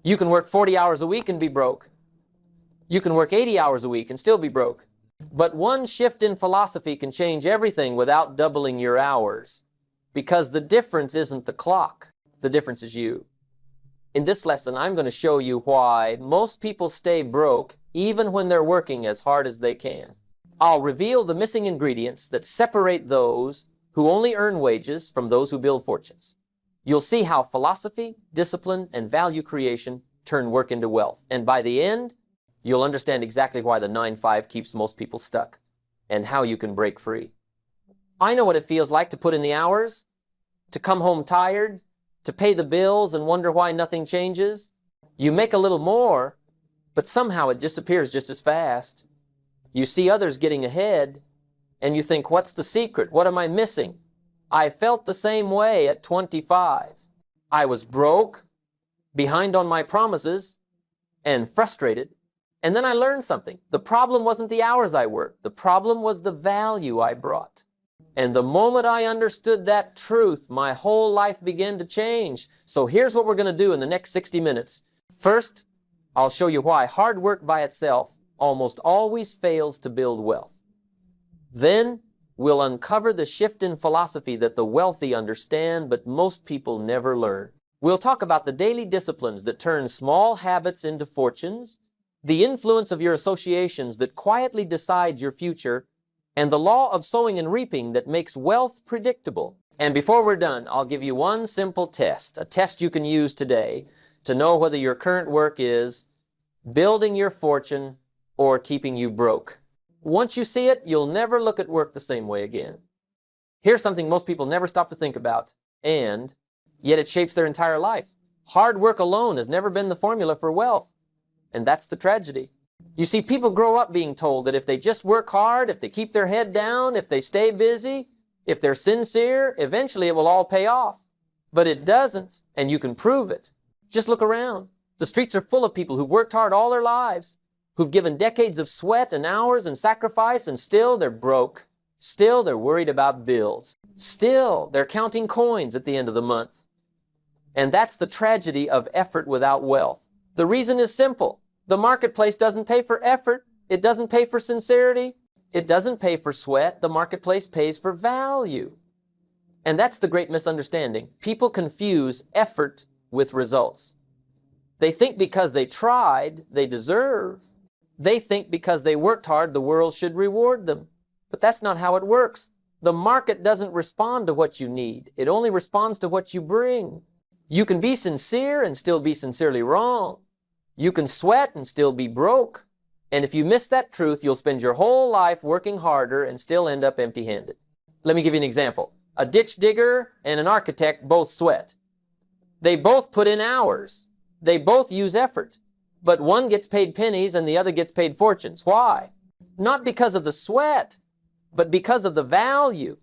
You can work 40 hours a week and be broke. You can work 80 hours a week and still be broke. But one shift in philosophy can change everything without doubling your hours, because the difference isn't the clock. The difference is you. In this lesson, I'm going to show you why most people stay broke even when they're working as hard as they can. I'll reveal the missing ingredients that separate those who only earn wages from those who build fortunes. You'll see how philosophy, discipline, and value creation turn work into wealth. And by the end, you'll understand exactly why the 9-5 keeps most people stuck and how you can break free. I know what it feels like to put in the hours, to come home tired, to pay the bills and wonder why nothing changes. You make a little more, but somehow it disappears just as fast. You see others getting ahead, and you think, what's the secret? What am I missing? I felt the same way at 25. I was broke, behind on my promises, and frustrated. And then I learned something. The problem wasn't the hours I worked. The problem was the value I brought. And the moment I understood that truth, my whole life began to change. So here's what we're going to do in the next 60 minutes. First, I'll show you why hard work by itself almost always fails to build wealth. Then, we'll uncover the shift in philosophy that the wealthy understand, but most people never learn. We'll talk about the daily disciplines that turn small habits into fortunes, the influence of your associations that quietly decide your future, and the law of sowing and reaping that makes wealth predictable. And before we're done, I'll give you one simple test, a test you can use today to know whether your current work is building your fortune or keeping you broke. Once you see it, you'll never look at work the same way again. Here's something most people never stop to think about, and yet it shapes their entire life. Hard work alone has never been the formula for wealth, and that's the tragedy. You see, people grow up being told that if they just work hard, if they keep their head down, if they stay busy, if they're sincere, eventually it will all pay off. But it doesn't, and you can prove it. Just look around. The streets are full of people who've worked hard all their lives, who've given decades of sweat and hours and sacrifice, and still they're broke. Still they're worried about bills. Still they're counting coins at the end of the month. And that's the tragedy of effort without wealth. The reason is simple. The marketplace doesn't pay for effort. It doesn't pay for sincerity. It doesn't pay for sweat. The marketplace pays for value. And that's the great misunderstanding. People confuse effort with results. They think because they tried, they deserve. They think because they worked hard, the world should reward them. But that's not how it works. The market doesn't respond to what you need. It only responds to what you bring. You can be sincere and still be sincerely wrong. You can sweat and still be broke. And if you miss that truth, you'll spend your whole life working harder and still end up empty-handed. Let me give you an example. A ditch digger and an architect both sweat. They both put in hours. They both use effort. But one gets paid pennies and the other gets paid fortunes. Why? Not because of the sweat, but because of the value.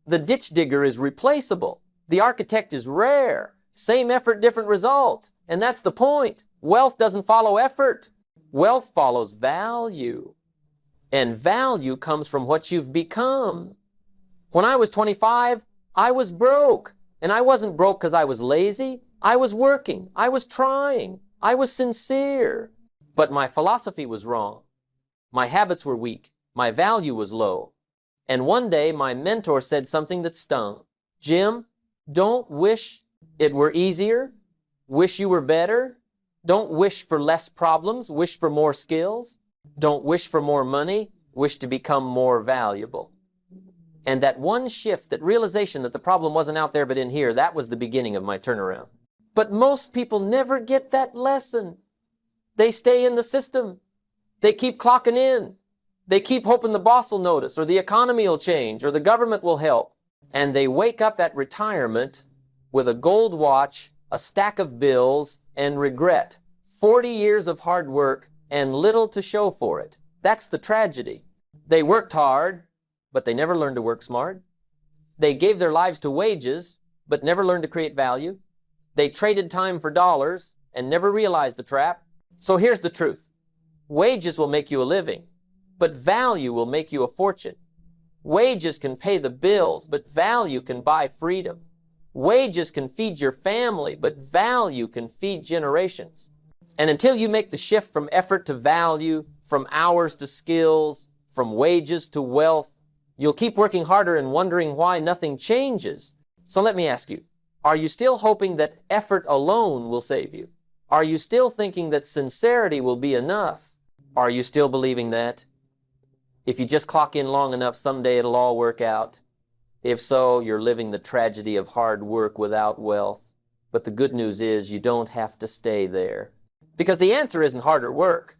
The ditch digger is replaceable. The architect is rare. Same effort, different result. And that's the point. Wealth doesn't follow effort. Wealth follows value. And value comes from what you've become. When I was 25, I was broke. And I wasn't broke because I was lazy. I was working. I was trying. I was sincere. But my philosophy was wrong. My habits were weak. My value was low. And one day my mentor said something that stung. Jim, don't wish it were easier. Wish you were better. Don't wish for less problems. Wish for more skills. Don't wish for more money. Wish to become more valuable. And that one shift, that realization that the problem wasn't out there but in here, that was the beginning of my turnaround. But most people never get that lesson. They stay in the system. They keep clocking in. They keep hoping the boss will notice, or the economy will change, or the government will help. And they wake up at retirement with a gold watch, a stack of bills, and regret. 40 years of hard work and little to show for it. That's the tragedy. They worked hard, but they never learned to work smart. They gave their lives to wages, but never learned to create value. They traded time for dollars and never realized the trap. So here's the truth. Wages will make you a living, but value will make you a fortune. Wages can pay the bills, but value can buy freedom. Wages can feed your family, but value can feed generations. And until you make the shift from effort to value, from hours to skills, from wages to wealth, you'll keep working harder and wondering why nothing changes. So let me ask you, are you still hoping that effort alone will save you? Are you still thinking that sincerity will be enough? Are you still believing that? If you just clock in long enough, someday it'll all work out. If so, you're living the tragedy of hard work without wealth. But the good news is you don't have to stay there. Because the answer isn't harder work.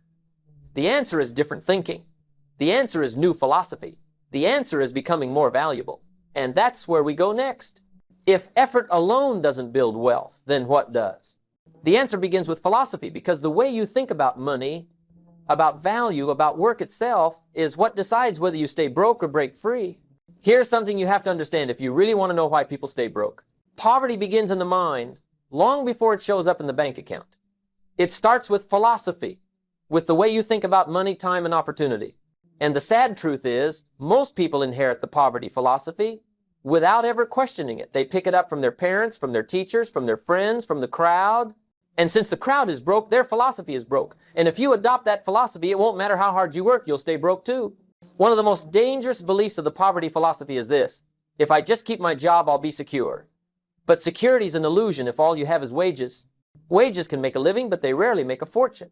The answer is different thinking. The answer is new philosophy. The answer is becoming more valuable. And that's where we go next. If effort alone doesn't build wealth, then what does? The answer begins with philosophy, because the way you think about money, about value, about work itself, is what decides whether you stay broke or break free. Here's something you have to understand if you really want to know why people stay broke. Poverty begins in the mind long before it shows up in the bank account. It starts with philosophy, with the way you think about money, time, and opportunity. And the sad truth is, most people inherit the poverty philosophy without ever questioning it. They pick it up from their parents, from their teachers, from their friends, from the crowd. And since the crowd is broke, their philosophy is broke. And if you adopt that philosophy, it won't matter how hard you work, you'll stay broke too. One of the most dangerous beliefs of the poverty philosophy is this: if I just keep my job, I'll be secure. But security is an illusion if all you have is wages. Wages can make a living, but they rarely make a fortune.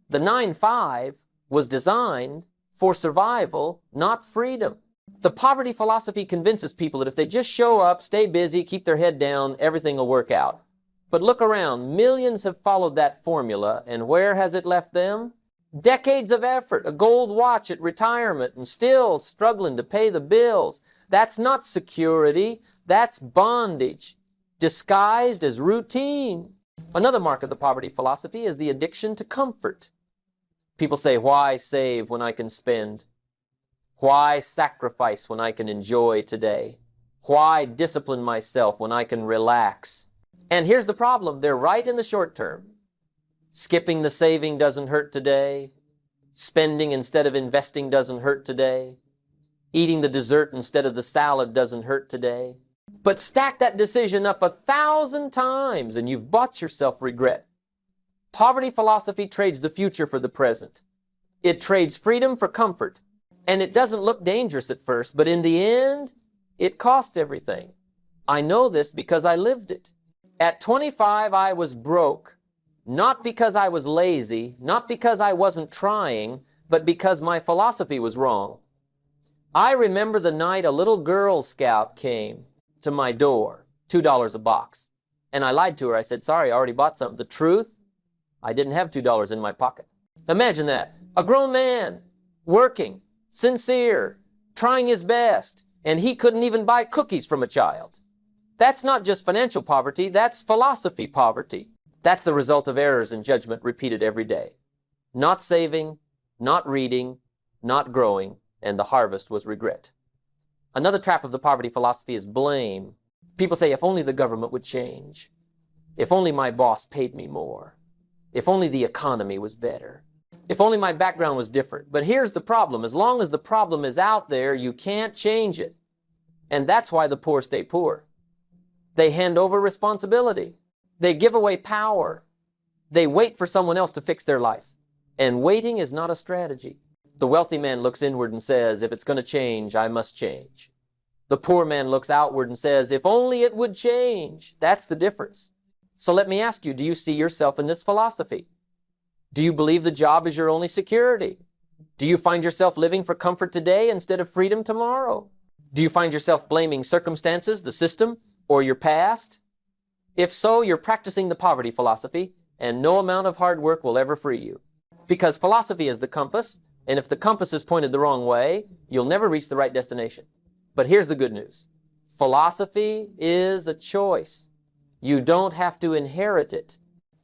The 9-5 was designed for survival, not freedom. The poverty philosophy convinces people that if they just show up, stay busy, keep their head down, everything will work out. But look around. Millions have followed that formula, and where has it left them? Decades of effort, a gold watch at retirement, and still struggling to pay the bills. That's not security. That's bondage, disguised as routine. Another mark of the poverty philosophy is the addiction to comfort. People say, why save when I can spend? Why sacrifice when I can enjoy today? Why discipline myself when I can relax? And here's the problem. They're right in the short term. Skipping the saving doesn't hurt today. Spending instead of investing doesn't hurt today. Eating the dessert instead of the salad doesn't hurt today. But stack that decision up 1,000 times and you've bought yourself regret. Poverty philosophy trades the future for the present. It trades freedom for comfort. And it doesn't look dangerous at first, but in the end, it costs everything. I know this because I lived it. At 25, I was broke, not because I was lazy, not because I wasn't trying, but because my philosophy was wrong. I remember the night a little Girl Scout came to my door, $2 a box. And I lied to her. I said, sorry, I already bought something. The truth, I didn't have $2 in my pocket. Imagine that. A grown man, working, sincere, trying his best, and he couldn't even buy cookies from a child. That's not just financial poverty, that's philosophy poverty. That's the result of errors in judgment repeated every day. Not saving, not reading, not growing, and the harvest was regret. Another trap of the poverty philosophy is blame. People say, if only the government would change. If only my boss paid me more. If only the economy was better. If only my background was different. But here's the problem. As long as the problem is out there, you can't change it. And that's why the poor stay poor. They hand over responsibility. They give away power. They wait for someone else to fix their life. And waiting is not a strategy. The wealthy man looks inward and says, if it's going to change, I must change. The poor man looks outward and says, if only it would change. That's the difference. So let me ask you, do you see yourself in this philosophy? Do you believe the job is your only security? Do you find yourself living for comfort today instead of freedom tomorrow? Do you find yourself blaming circumstances, the system, or your past? If so, you're practicing the poverty philosophy, and no amount of hard work will ever free you. Because philosophy is the compass, and if the compass is pointed the wrong way, you'll never reach the right destination. But here's the good news. Philosophy is a choice. You don't have to inherit it.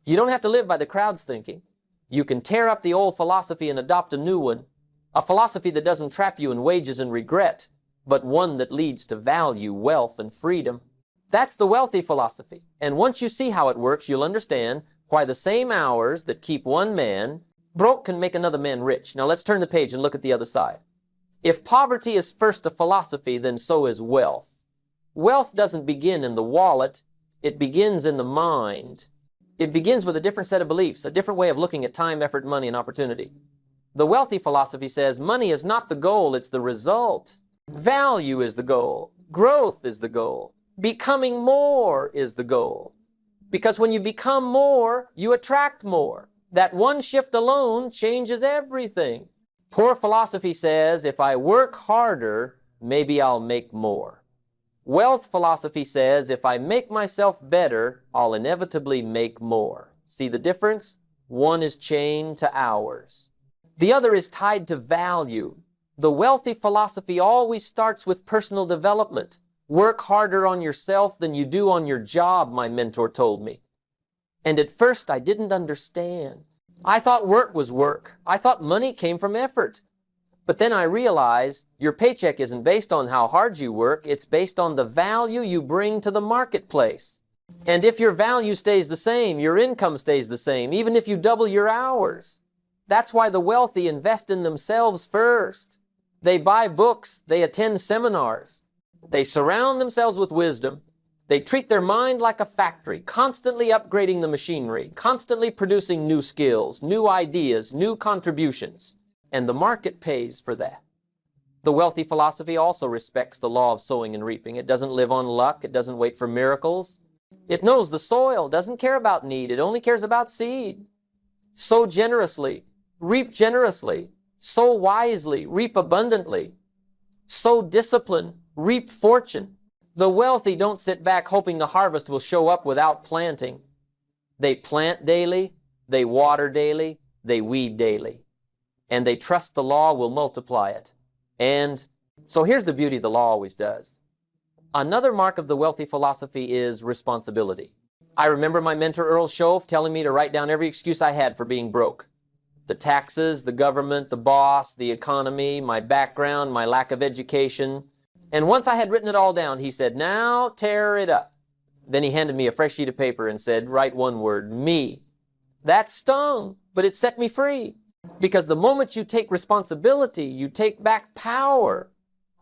You don't have to live by the crowd's thinking. You can tear up the old philosophy and adopt a new one, a philosophy that doesn't trap you in wages and regret, but one that leads to value, wealth, and freedom. That's the wealthy philosophy. And once you see how it works, you'll understand why the same hours that keep one man broke can make another man rich. Now let's turn the page and look at the other side. If poverty is first a philosophy, then so is wealth. Wealth doesn't begin in the wallet, it begins in the mind. It begins with a different set of beliefs, a different way of looking at time, effort, money, and opportunity. The wealthy philosophy says money is not the goal, it's the result. Value is the goal. Growth is the goal. Becoming more is the goal. Because when you become more, you attract more. That one shift alone changes everything. Poor philosophy says, if I work harder, maybe I'll make more. Wealth philosophy says, if I make myself better, I'll inevitably make more. See the difference? One is chained to hours. The other is tied to value. The wealthy philosophy always starts with personal development. Work harder on yourself than you do on your job, my mentor told me. And at first I didn't understand. I thought work was work. I thought money came from effort. But then I realized your paycheck isn't based on how hard you work, it's based on the value you bring to the marketplace. And if your value stays the same, your income stays the same, even if you double your hours. That's why the wealthy invest in themselves first. They buy books, they attend seminars, they surround themselves with wisdom, they treat their mind like a factory, constantly upgrading the machinery, constantly producing new skills, new ideas, new contributions. And the market pays for that. The wealthy philosophy also respects the law of sowing and reaping. It doesn't live on luck. It doesn't wait for miracles. It knows the soil, doesn't care about need. It only cares about seed. Sow generously, reap generously. Sow wisely, reap abundantly. Sow discipline, reap fortune. The wealthy don't sit back hoping the harvest will show up without planting. They plant daily, they water daily, they weed daily. And they trust the law will multiply it. And so here's the beauty the law always does. Another mark of the wealthy philosophy is responsibility. I remember my mentor Earl Shove telling me to write down every excuse I had for being broke. The taxes, the government, the boss, the economy, my background, my lack of education. And once I had written it all down, he said, now tear it up. Then he handed me a fresh sheet of paper and said, write one word, me. That stung, but it set me free. Because the moment you take responsibility, you take back power.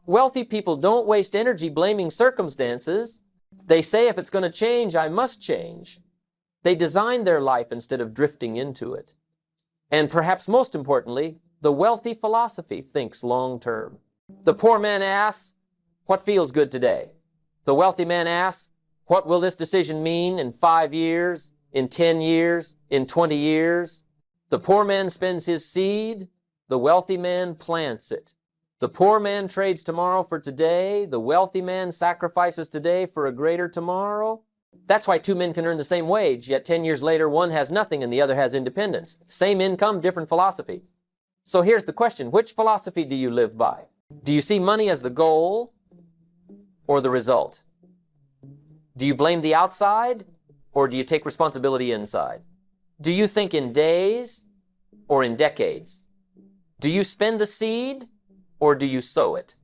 Wealthy people don't waste energy blaming circumstances. They say if it's going to change, I must change. They design their life instead of drifting into it. And perhaps most importantly, the wealthy philosophy thinks long term. The poor man asks, what feels good today? The wealthy man asks, what will this decision mean in 5 years, in 10 years, in 20 years? The poor man spends his seed, the wealthy man plants it. The poor man trades tomorrow for today, the wealthy man sacrifices today for a greater tomorrow. That's why two men can earn the same wage, yet 10 years later one has nothing and the other has independence. Same income, different philosophy. So here's the question, which philosophy do you live by? Do you see money as the goal or the result? Do you blame the outside or do you take responsibility inside? Do you think in days or in decades? Do you spend the seed or do you sow it?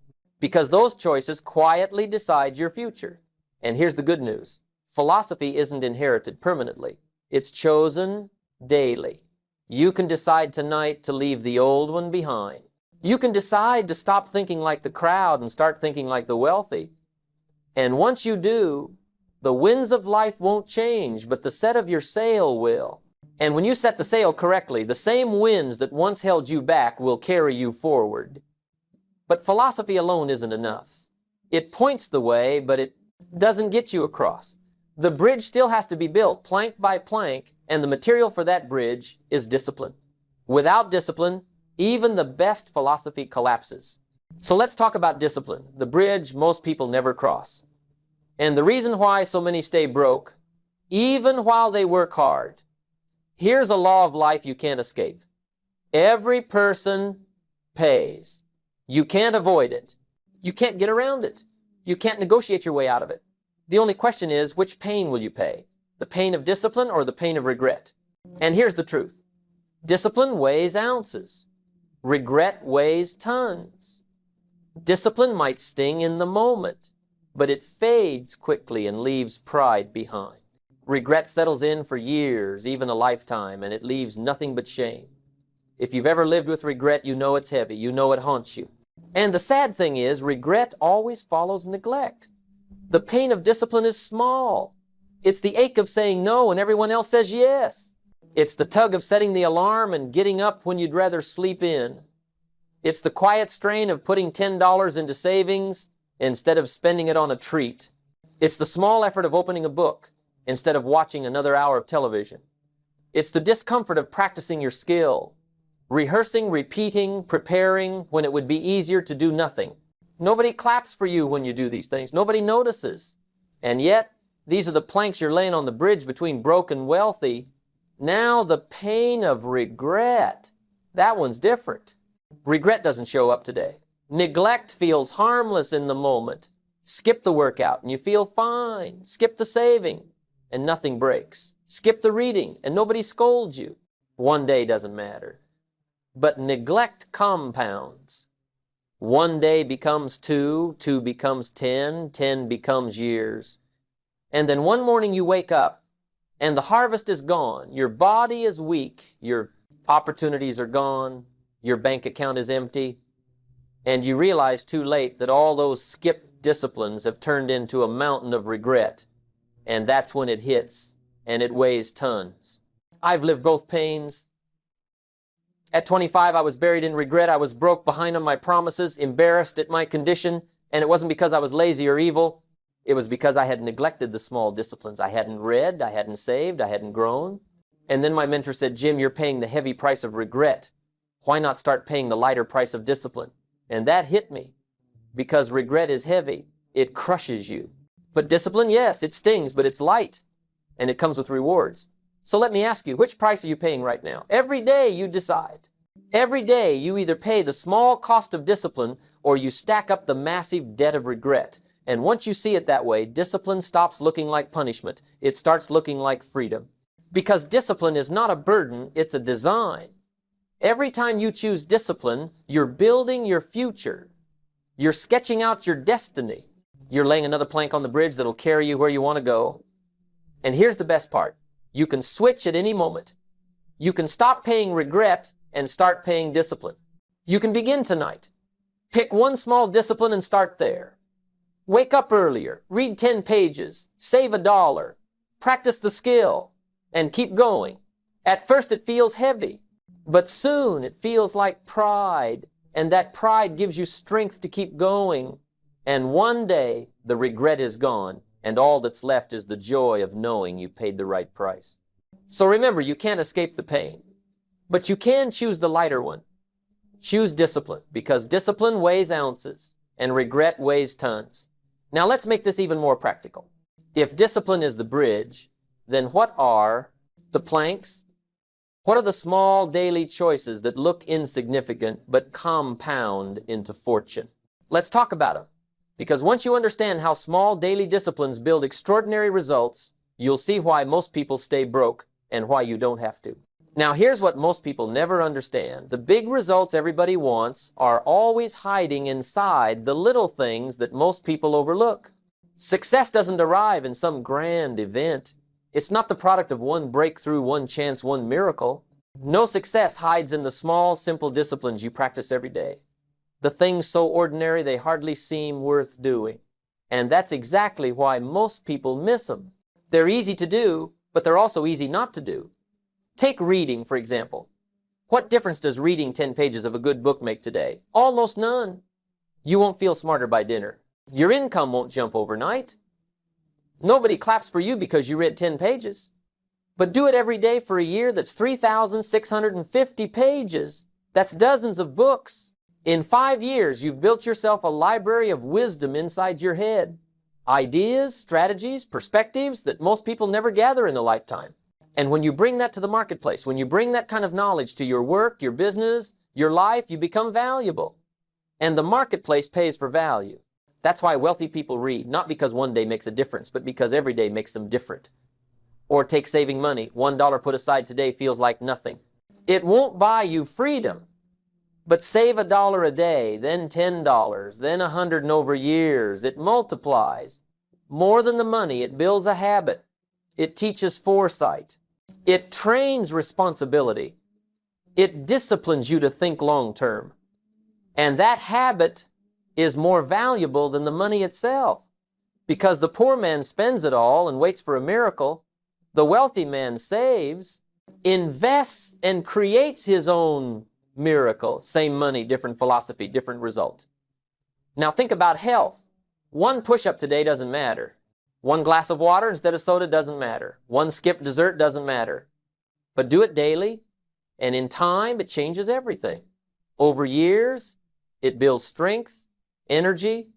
Because those choices quietly decide your future. And here's the good news. Philosophy isn't inherited permanently. It's chosen daily. You can decide tonight to leave the old one behind. You can decide to stop thinking like the crowd and start thinking like the wealthy. And once you do, the winds of life won't change, but the set of your sail will. And when you set the sail correctly, the same winds that once held you back will carry you forward. But philosophy alone isn't enough. It points the way, but it doesn't get you across. The bridge still has to be built plank by plank, and the material for that bridge is discipline. Without discipline, even the best philosophy collapses. So let's talk about discipline, the bridge most people never cross. And the reason why so many stay broke, even while they work hard. Here's a law of life you can't escape. Every person pays. You can't avoid it. You can't get around it. You can't negotiate your way out of it. The only question is, which pain will you pay? The pain of discipline or the pain of regret? And here's the truth. Discipline weighs ounces. Regret weighs tons. Discipline might sting in the moment, but it fades quickly and leaves pride behind. Regret settles in for years, even a lifetime, and it leaves nothing but shame. If you've ever lived with regret, you know it's heavy. You know it haunts you. And the sad thing is, regret always follows neglect. The pain of discipline is small. It's the ache of saying no when everyone else says yes. It's the tug of setting the alarm and getting up when you'd rather sleep in. It's the quiet strain of putting $10 into savings instead of spending it on a treat. It's the small effort of opening a book instead of watching another hour of television. It's the discomfort of practicing your skill, rehearsing, repeating, preparing when it would be easier to do nothing. Nobody claps for you when you do these things. Nobody notices. And yet, these are the planks you're laying on the bridge between broke and wealthy. Now the pain of regret, that one's different. Regret doesn't show up today. Neglect feels harmless in the moment. Skip the workout and you feel fine. Skip the saving and nothing breaks. Skip the reading and nobody scolds you. One day doesn't matter. But neglect compounds. One day becomes 2, 2 becomes 10, 10 becomes years. And then one morning you wake up and the harvest is gone. Your body is weak. Your opportunities are gone. Your bank account is empty. And you realize too late that all those skipped disciplines have turned into a mountain of regret. And that's when it hits, and it weighs tons. I've lived both pains. At 25, I was buried in regret. I was broke, behind on my promises, embarrassed at my condition, and it wasn't because I was lazy or evil. It was because I had neglected the small disciplines. I hadn't read, I hadn't saved, I hadn't grown. And then my mentor said, Jim, you're paying the heavy price of regret. Why not start paying the lighter price of discipline? And that hit me, because regret is heavy. It crushes you. But discipline, yes, it stings, but it's light, and it comes with rewards. So let me ask you, which price are you paying right now? Every day you decide. Every day you either pay the small cost of discipline or you stack up the massive debt of regret. And once you see it that way, discipline stops looking like punishment. It starts looking like freedom. Because discipline is not a burden, it's a design. Every time you choose discipline, you're building your future. You're sketching out your destiny. You're laying another plank on the bridge that'll carry you where you want to go. And here's the best part. You can switch at any moment. You can stop paying regret and start paying discipline. You can begin tonight. Pick one small discipline and start there. Wake up earlier, read 10 pages, save $1, practice the skill, and keep going. At first it feels heavy, but soon it feels like pride, and that pride gives you strength to keep going. And one day the regret is gone, and all that's left is the joy of knowing you paid the right price. So remember, you can't escape the pain, but you can choose the lighter one. Choose discipline, because discipline weighs ounces, and regret weighs tons. Now let's make this even more practical. If discipline is the bridge, then what are the planks? What are the small daily choices that look insignificant but compound into fortune? Let's talk about them. Because once you understand how small daily disciplines build extraordinary results, you'll see why most people stay broke and why you don't have to. Now here's what most people never understand. The big results everybody wants are always hiding inside the little things that most people overlook. Success doesn't arrive in some grand event. It's not the product of one breakthrough, one chance, one miracle. No success hides in the small, simple disciplines you practice every day. The things so ordinary they hardly seem worth doing. And that's exactly why most people miss them. They're easy to do, but they're also easy not to do. Take reading, for example. What difference does reading 10 pages of a good book make today? Almost none. You won't feel smarter by dinner. Your income won't jump overnight. Nobody claps for you because you read 10 pages. But do it every day for a year. That's 3,650 pages. That's dozens of books. In 5 years, you've built yourself a library of wisdom inside your head. Ideas, strategies, perspectives that most people never gather in a lifetime. And when you bring that to the marketplace, when you bring that kind of knowledge to your work, your business, your life, you become valuable. And the marketplace pays for value. That's why wealthy people read, not because one day makes a difference, but because every day makes them different. Or take saving money. $1 put aside today feels like nothing. It won't buy you freedom, but save $1 a day, then $10, then $100 and over years. It multiplies. More than the money, it builds a habit. It teaches foresight. It trains responsibility. It disciplines you to think long term. And that habit is more valuable than the money itself. Because the poor man spends it all and waits for a miracle. The wealthy man saves, invests, and creates his own miracle. Same money, different philosophy, different result. Now think about health. One push-up today doesn't matter. One glass of water instead of soda doesn't matter. One skipped dessert doesn't matter. But do it daily, and in time, it changes everything. Over years, it builds strength, energy,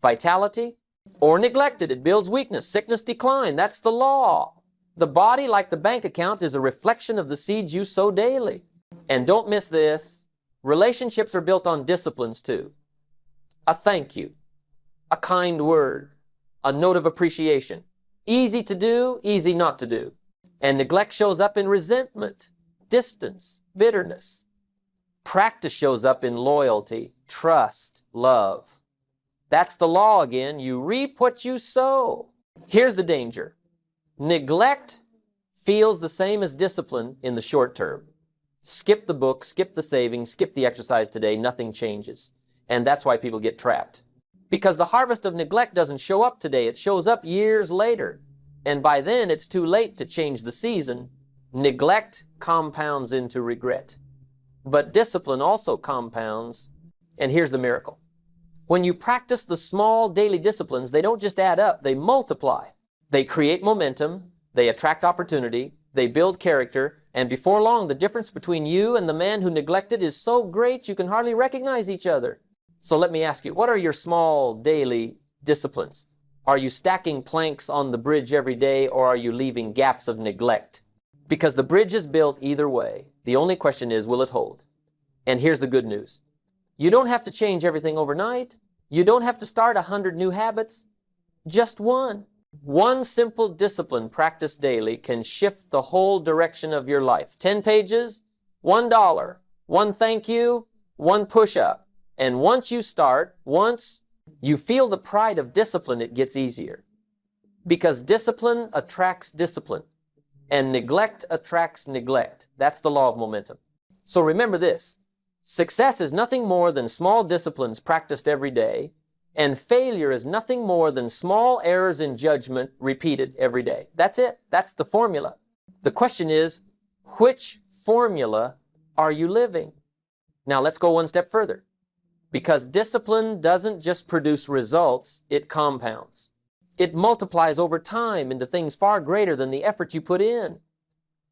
vitality. Or neglect it, it builds weakness, sickness, decline. That's the law. The body, like the bank account, is a reflection of the seeds you sow daily. And don't miss this, relationships are built on disciplines too. A thank you, a kind word, a note of appreciation. Easy to do, easy not to do. And neglect shows up in resentment, distance, bitterness. Practice shows up in loyalty, trust, love. That's the law again. You reap what you sow. Here's the danger. Neglect feels the same as discipline in the short term. Skip the book, skip the saving, skip the exercise today, nothing changes. And that's why people get trapped. Because the harvest of neglect doesn't show up today, it shows up years later. And by then it's too late to change the season. Neglect compounds into regret. But discipline also compounds. And here's the miracle. When you practice the small daily disciplines, they don't just add up, they multiply. They create momentum, they attract opportunity, they build character, and before long, the difference between you and the man who neglected is so great you can hardly recognize each other. So let me ask you, what are your small daily disciplines? Are you stacking planks on the bridge every day, or are you leaving gaps of neglect? Because the bridge is built either way. The only question is, will it hold? And here's the good news. You don't have to change everything overnight. You don't have to start 100 new habits. Just one. One simple discipline practiced daily can shift the whole direction of your life. 10 pages, $1, one thank you, one push-up. And once you start, once you feel the pride of discipline, it gets easier. Because discipline attracts discipline, and neglect attracts neglect. That's the law of momentum. So remember this. Success is nothing more than small disciplines practiced every day, and failure is nothing more than small errors in judgment repeated every day. That's it. That's the formula. The question is, which formula are you living? Now let's go one step further. Because discipline doesn't just produce results, it compounds. It multiplies over time into things far greater than the effort you put in.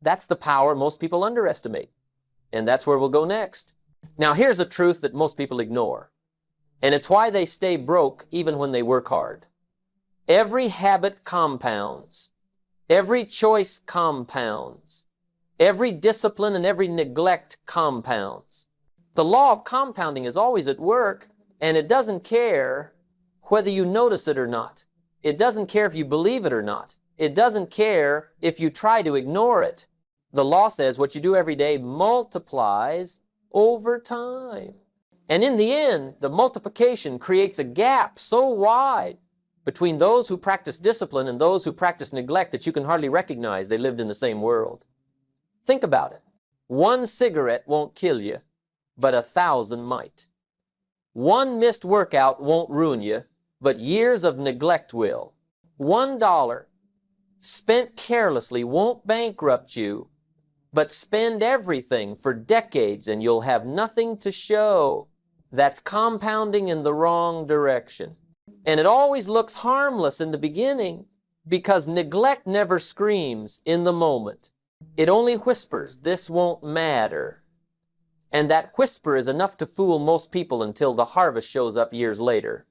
That's the power most people underestimate. And that's where we'll go next. Now here's a truth that most people ignore. And it's why they stay broke even when they work hard. Every habit compounds. Every choice compounds. Every discipline and every neglect compounds. The law of compounding is always at work, and it doesn't care whether you notice it or not. It doesn't care if you believe it or not. It doesn't care if you try to ignore it. The law says what you do every day multiplies over time. And in the end, the multiplication creates a gap so wide between those who practice discipline and those who practice neglect that you can hardly recognize they lived in the same world. Think about it. One cigarette won't kill you, but 1,000 might. One missed workout won't ruin you, but years of neglect will. $1 spent carelessly won't bankrupt you, but spend everything for decades and you'll have nothing to show. That's compounding in the wrong direction. And it always looks harmless in the beginning because neglect never screams in the moment. It only whispers, "This won't matter." And that whisper is enough to fool most people until the harvest shows up years later.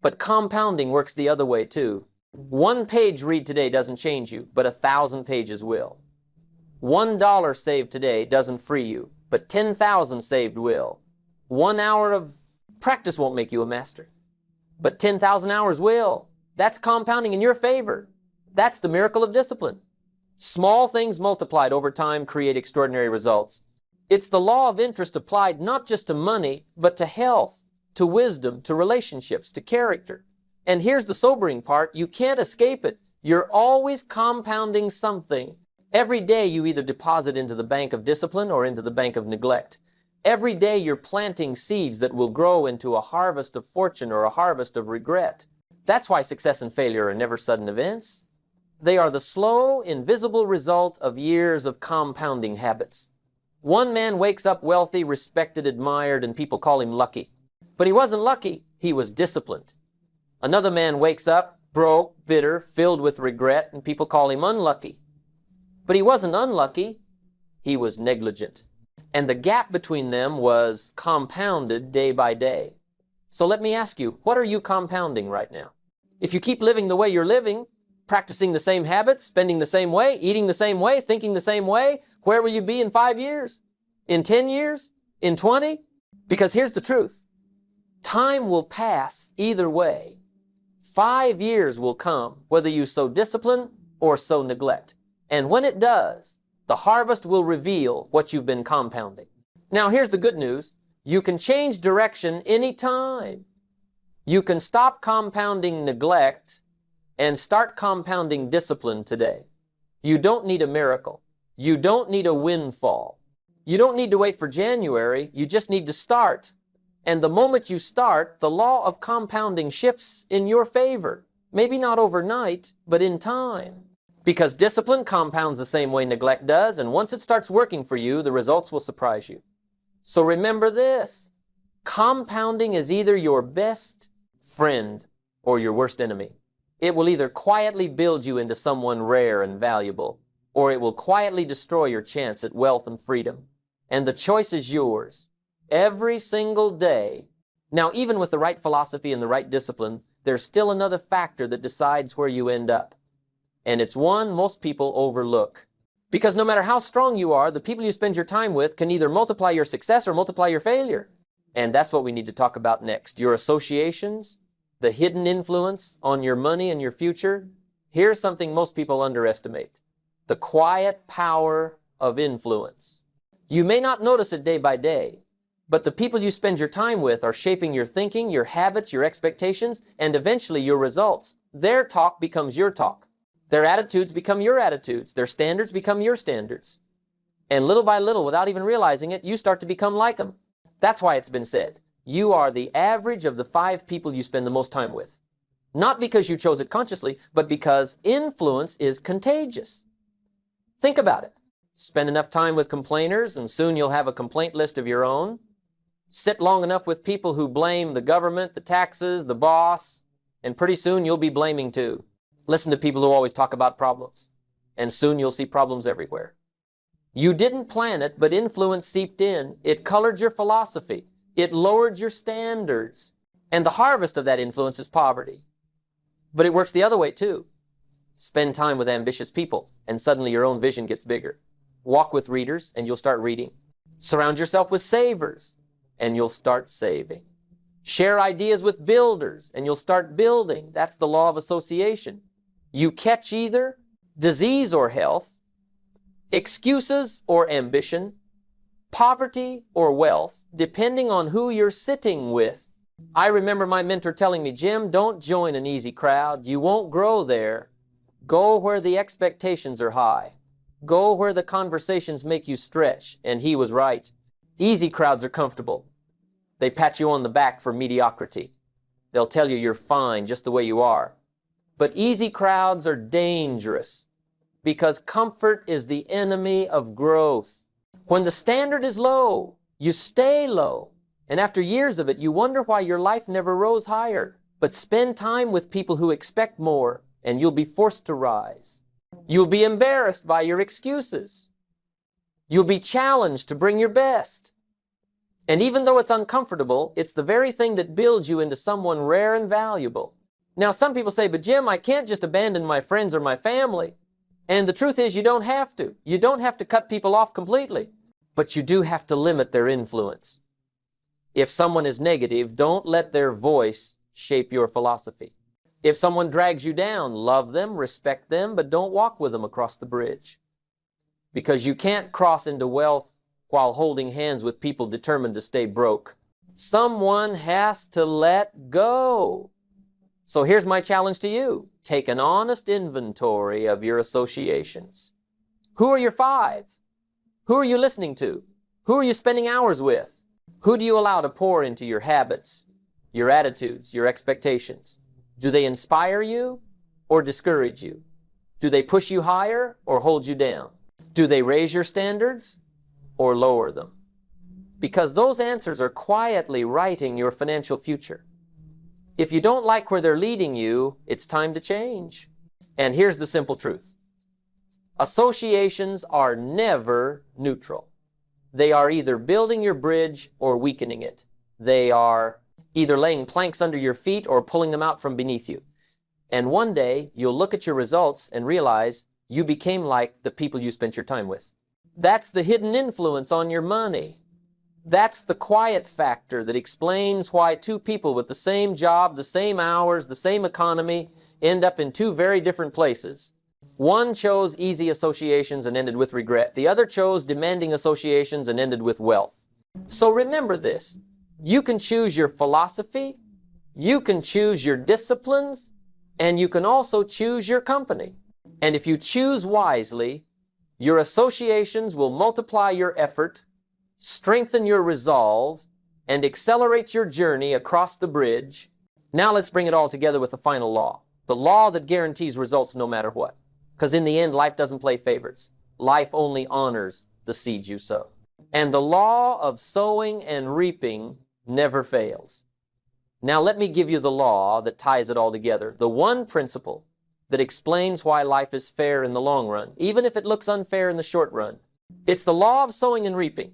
But compounding works the other way too. One page read today doesn't change you, but 1,000 pages will. $1 saved today doesn't free you, but 10,000 saved will. 1 hour of practice won't make you a master, but 10,000 hours will. That's compounding in your favor. That's the miracle of discipline. Small things multiplied over time create extraordinary results. It's the law of interest applied not just to money, but to health, to wisdom, to relationships, to character. And here's the sobering part. You can't escape it. You're always compounding something. Every day you either deposit into the bank of discipline or into the bank of neglect. Every day you're planting seeds that will grow into a harvest of fortune or a harvest of regret. That's why success and failure are never sudden events. They are the slow, invisible result of years of compounding habits. One man wakes up wealthy, respected, admired, and people call him lucky. But he wasn't lucky, he was disciplined. Another man wakes up broke, bitter, filled with regret, and people call him unlucky. But he wasn't unlucky, he was negligent. And the gap between them was compounded day by day. So let me ask you, what are you compounding right now? If you keep living the way you're living, practicing the same habits, spending the same way, eating the same way, thinking the same way, where will you be in 5 years? In 10 years? In 20? Because here's the truth. Time will pass either way. 5 years will come, whether you sow discipline or sow neglect. And when it does, the harvest will reveal what you've been compounding. Now, here's the good news. You can change direction anytime. You can stop compounding neglect and start compounding discipline today. You don't need a miracle. You don't need a windfall. You don't need to wait for January. You just need to start. And the moment you start, the law of compounding shifts in your favor. Maybe not overnight, but in time. Because discipline compounds the same way neglect does, and once it starts working for you, the results will surprise you. So remember this. Compounding is either your best friend or your worst enemy. It will either quietly build you into someone rare and valuable, or it will quietly destroy your chance at wealth and freedom. And the choice is yours. Every single day. Now, even with the right philosophy and the right discipline, there's still another factor that decides where you end up. And it's one most people overlook. Because no matter how strong you are, the people you spend your time with can either multiply your success or multiply your failure. And that's what we need to talk about next. Your associations, the hidden influence on your money and your future. Here's something most people underestimate. The quiet power of influence. You may not notice it day by day, but the people you spend your time with are shaping your thinking, your habits, your expectations, and eventually your results. Their talk becomes your talk. Their attitudes become your attitudes. Their standards become your standards. And little by little, without even realizing it, you start to become like them. That's why it's been said, you are the average of the 5 people you spend the most time with. Not because you chose it consciously, but because influence is contagious. Think about it. Spend enough time with complainers, and soon you'll have a complaint list of your own. Sit long enough with people who blame the government, the taxes, the boss, and pretty soon you'll be blaming too. Listen to people who always talk about problems, and soon you'll see problems everywhere. You didn't plan it, but influence seeped in. It colored your philosophy. It lowered your standards. And the harvest of that influence is poverty. But it works the other way too. Spend time with ambitious people, and suddenly your own vision gets bigger. Walk with readers, and you'll start reading. Surround yourself with savers, and you'll start saving. Share ideas with builders, and you'll start building. That's the law of association. You catch either disease or health, excuses or ambition, poverty or wealth, depending on who you're sitting with. I remember my mentor telling me, Jim, don't join an easy crowd. You won't grow there. Go where the expectations are high. Go where the conversations make you stretch. And he was right. Easy crowds are comfortable. They pat you on the back for mediocrity. They'll tell you you're fine just the way you are. But easy crowds are dangerous because comfort is the enemy of growth. When the standard is low, you stay low. And after years of it, you wonder why your life never rose higher. But spend time with people who expect more, and you'll be forced to rise. You'll be embarrassed by your excuses. You'll be challenged to bring your best. And even though it's uncomfortable, it's the very thing that builds you into someone rare and valuable. Now, some people say, but Jim, I can't just abandon my friends or my family. And the truth is, you don't have to. You don't have to cut people off completely. But you do have to limit their influence. If someone is negative, don't let their voice shape your philosophy. If someone drags you down, love them, respect them, but don't walk with them across the bridge. Because you can't cross into wealth while holding hands with people determined to stay broke. Someone has to let go. So here's my challenge to you. Take an honest inventory of your associations. Who are your 5? Who are you listening to? Who are you spending hours with? Who do you allow to pour into your habits, your attitudes, your expectations? Do they inspire you or discourage you? Do they push you higher or hold you down? Do they raise your standards or lower them? Because those answers are quietly writing your financial future. If you don't like where they're leading you, it's time to change. And here's the simple truth. Associations are never neutral. They are either building your bridge or weakening it. They are either laying planks under your feet or pulling them out from beneath you. And one day, you'll look at your results and realize you became like the people you spent your time with. That's the hidden influence on your money. That's the quiet factor that explains why two people with the same job, the same hours, the same economy end up in two very different places. One chose easy associations and ended with regret. The other chose demanding associations and ended with wealth. So remember this. You can choose your philosophy, you can choose your disciplines, and you can also choose your company. And if you choose wisely, your associations will multiply your effort, strengthen your resolve, and accelerate your journey across the bridge. Now let's bring it all together with the final law. The law that guarantees results no matter what. Because in the end, life doesn't play favorites. Life only honors the seeds you sow. And the law of sowing and reaping never fails. Now let me give you the law that ties it all together. The one principle that explains why life is fair in the long run, even if it looks unfair in the short run. It's the law of sowing and reaping.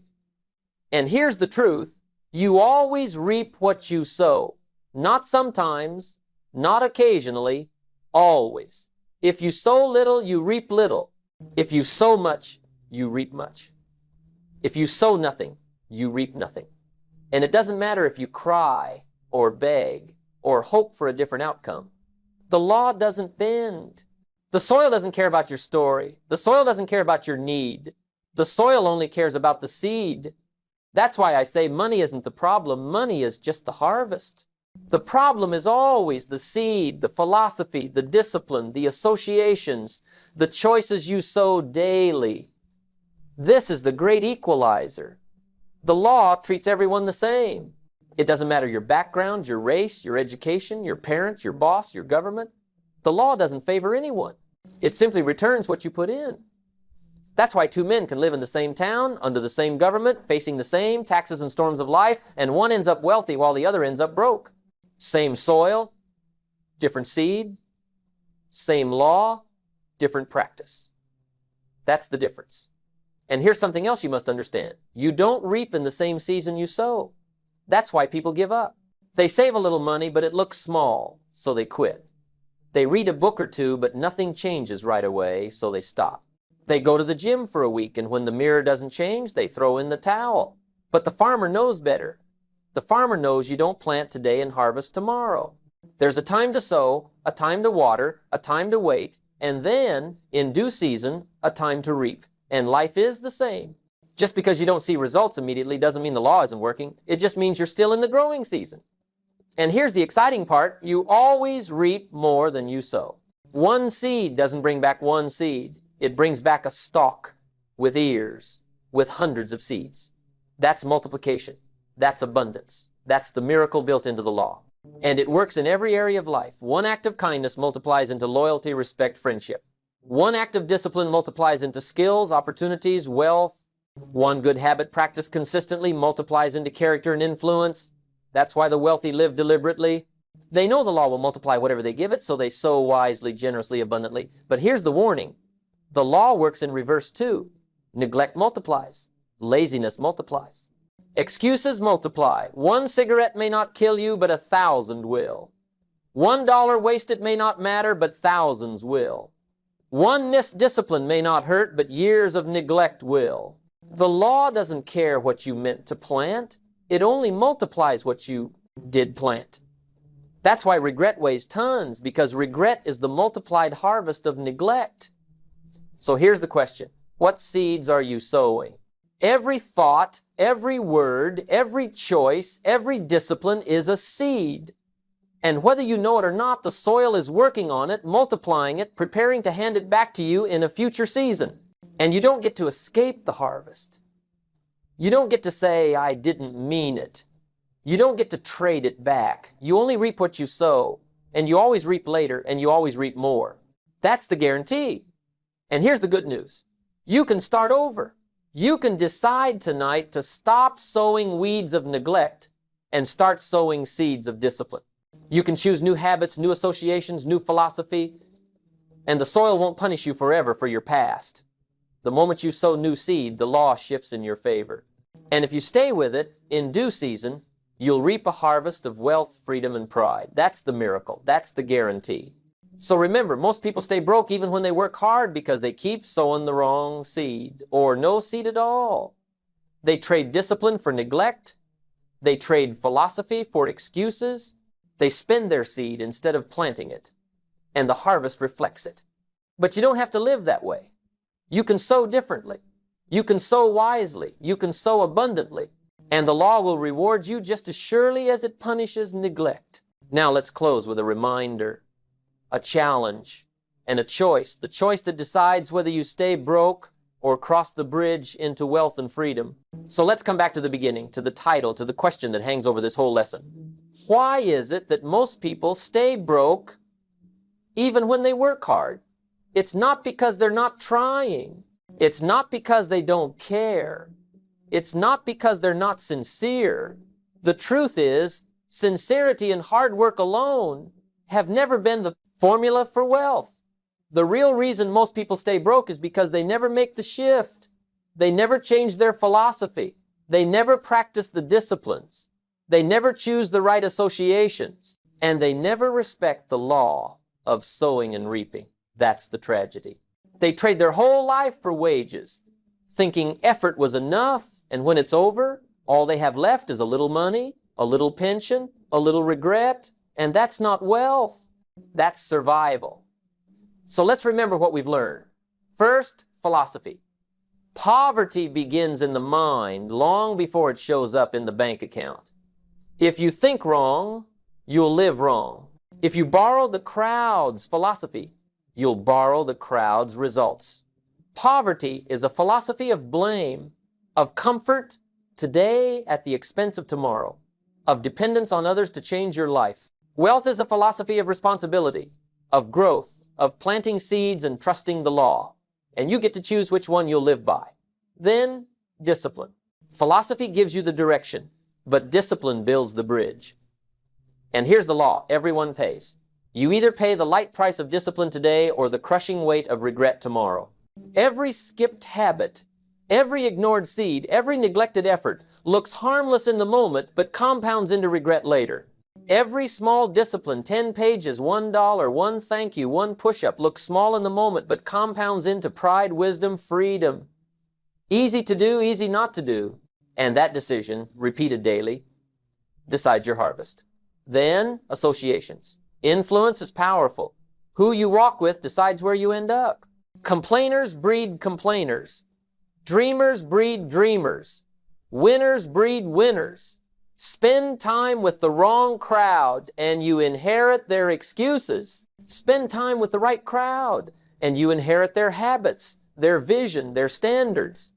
And here's the truth. You always reap what you sow. Not sometimes, not occasionally, always. If you sow little, you reap little. If you sow much, you reap much. If you sow nothing, you reap nothing. And it doesn't matter if you cry or beg or hope for a different outcome. The law doesn't bend. The soil doesn't care about your story. The soil doesn't care about your need. The soil only cares about the seed. That's why I say money isn't the problem. Money is just the harvest. The problem is always the seed, the philosophy, the discipline, the associations, the choices you sow daily. This is the great equalizer. The law treats everyone the same. It doesn't matter your background, your race, your education, your parents, your boss, your government. The law doesn't favor anyone. It simply returns what you put in. That's why two men can live in the same town, under the same government, facing the same taxes and storms of life, and one ends up wealthy while the other ends up broke. Same soil, different seed, same law, different practice. That's the difference. And here's something else you must understand. You don't reap in the same season you sow. That's why people give up. They save a little money, but it looks small, so they quit. They read a book or two, but nothing changes right away, so they stop. They go to the gym for a week, and when the mirror doesn't change, they throw in the towel. But the farmer knows better. The farmer knows you don't plant today and harvest tomorrow. There's a time to sow, a time to water, a time to wait, and then, in due season, a time to reap. And life is the same. Just because you don't see results immediately doesn't mean the law isn't working. It just means you're still in the growing season. And here's the exciting part. You always reap more than you sow. One seed doesn't bring back one seed. It brings back a stalk with ears, with hundreds of seeds. That's multiplication. That's abundance. That's the miracle built into the law. And it works in every area of life. One act of kindness multiplies into loyalty, respect, friendship. One act of discipline multiplies into skills, opportunities, wealth. One good habit practiced consistently multiplies into character and influence. That's why the wealthy live deliberately. They know the law will multiply whatever they give it, so they sow wisely, generously, abundantly. But here's the warning. The law works in reverse too. Neglect multiplies. Laziness multiplies. Excuses multiply. One cigarette may not kill you, but 1,000 will. $1 wasted may not matter, but thousands will. One discipline may not hurt, but years of neglect will. The law doesn't care what you meant to plant. It only multiplies what you did plant. That's why regret weighs tons, because regret is the multiplied harvest of neglect. So here's the question. What seeds are you sowing? Every thought, every word, every choice, every discipline is a seed. And whether you know it or not, the soil is working on it, multiplying it, preparing to hand it back to you in a future season. And you don't get to escape the harvest. You don't get to say, I didn't mean it. You don't get to trade it back. You only reap what you sow. and you always reap later, and you always reap more. That's the guarantee. And here's the good news. You can start over. You can decide tonight to stop sowing weeds of neglect and start sowing seeds of discipline. You can choose new habits, new associations, new philosophy, and the soil won't punish you forever for your past. The moment you sow new seed, the law shifts in your favor. And if you stay with it, in due season, you'll reap a harvest of wealth, freedom, and pride. That's the miracle. That's the guarantee. So remember, most people stay broke even when they work hard because they keep sowing the wrong seed or no seed at all. They trade discipline for neglect. They trade philosophy for excuses. They spend their seed instead of planting it, and the harvest reflects it. But you don't have to live that way. You can sow differently. You can sow wisely. You can sow abundantly. And the law will reward you just as surely as it punishes neglect. Now let's close with a reminder, a challenge, and a choice. The choice that decides whether you stay broke or cross the bridge into wealth and freedom. So let's come back to the beginning, to the title, to the question that hangs over this whole lesson. Why is it that most people stay broke even when they work hard? It's not because they're not trying. It's not because they don't care. It's not because they're not sincere. The truth is, sincerity and hard work alone have never been the formula for wealth. The real reason most people stay broke is because they never make the shift. They never change their philosophy. They never practice the disciplines. They never choose the right associations. And they never respect the law of sowing and reaping. That's the tragedy. They trade their whole life for wages, thinking effort was enough, and when it's over, all they have left is a little money, a little pension, a little regret, and that's not wealth. That's survival. So let's remember what we've learned. First, philosophy. Poverty begins in the mind long before it shows up in the bank account. If you think wrong, you'll live wrong. If you borrow the crowd's philosophy, you'll borrow the crowd's results. Poverty is a philosophy of blame, of comfort today at the expense of tomorrow, of dependence on others to change your life. Wealth is a philosophy of responsibility, of growth, of planting seeds and trusting the law. And you get to choose which one you'll live by. Then, discipline. Philosophy gives you the direction, but discipline builds the bridge. And here's the law: everyone pays. You either pay the light price of discipline today or the crushing weight of regret tomorrow. Every skipped habit, every ignored seed, every neglected effort looks harmless in the moment but compounds into regret later. Every small discipline, 10 pages, $1, one thank you, one push-up, looks small in the moment but compounds into pride, wisdom, freedom. Easy to do, easy not to do. And that decision, repeated daily, decides your harvest. Then, associations. Influence is powerful. Who you walk with decides where you end up. Complainers breed complainers. Dreamers breed dreamers. Winners breed winners. Spend time with the wrong crowd and you inherit their excuses. Spend time with the right crowd and you inherit their habits, their vision, their standards.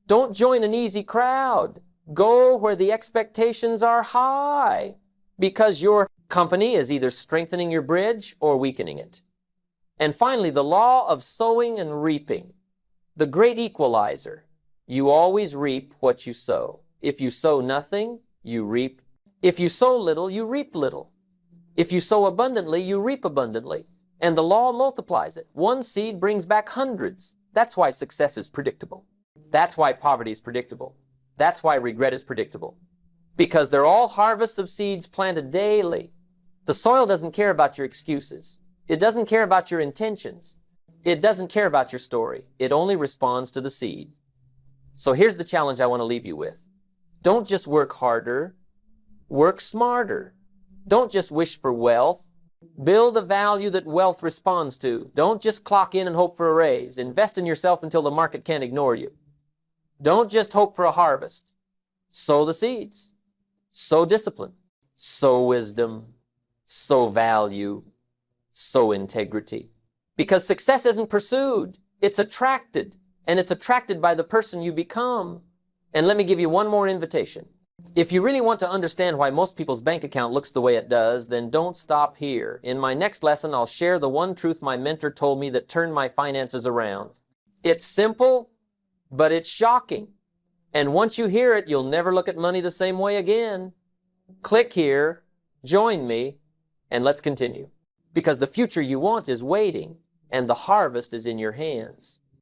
Don't join an easy crowd. Go where the expectations are high, because your company is either strengthening your bridge or weakening it. And finally, the law of sowing and reaping, the great equalizer. You always reap what you sow. If you sow nothing, you reap. If you sow little, you reap little. If you sow abundantly, you reap abundantly. And the law multiplies it. One seed brings back hundreds. That's why success is predictable. That's why poverty is predictable. That's why regret is predictable. Because they're all harvests of seeds planted daily. The soil doesn't care about your excuses. It doesn't care about your intentions. It doesn't care about your story. It only responds to the seed. So here's the challenge I want to leave you with. Don't just work harder. Work smarter. Don't just wish for wealth. Build a value that wealth responds to. Don't just clock in and hope for a raise. Invest in yourself until the market can't ignore you. Don't just hope for a harvest. Sow the seeds. Sow discipline. Sow wisdom. Sow value. Sow integrity. Because success isn't pursued. It's attracted. And it's attracted by the person you become. And let me give you one more invitation. If you really want to understand why most people's bank account looks the way it does, then don't stop here. In my next lesson, I'll share the one truth my mentor told me that turned my finances around. It's simple, but it's shocking. And once you hear it, you'll never look at money the same way again. Click here, join me, and let's continue. Because the future you want is waiting, and the harvest is in your hands.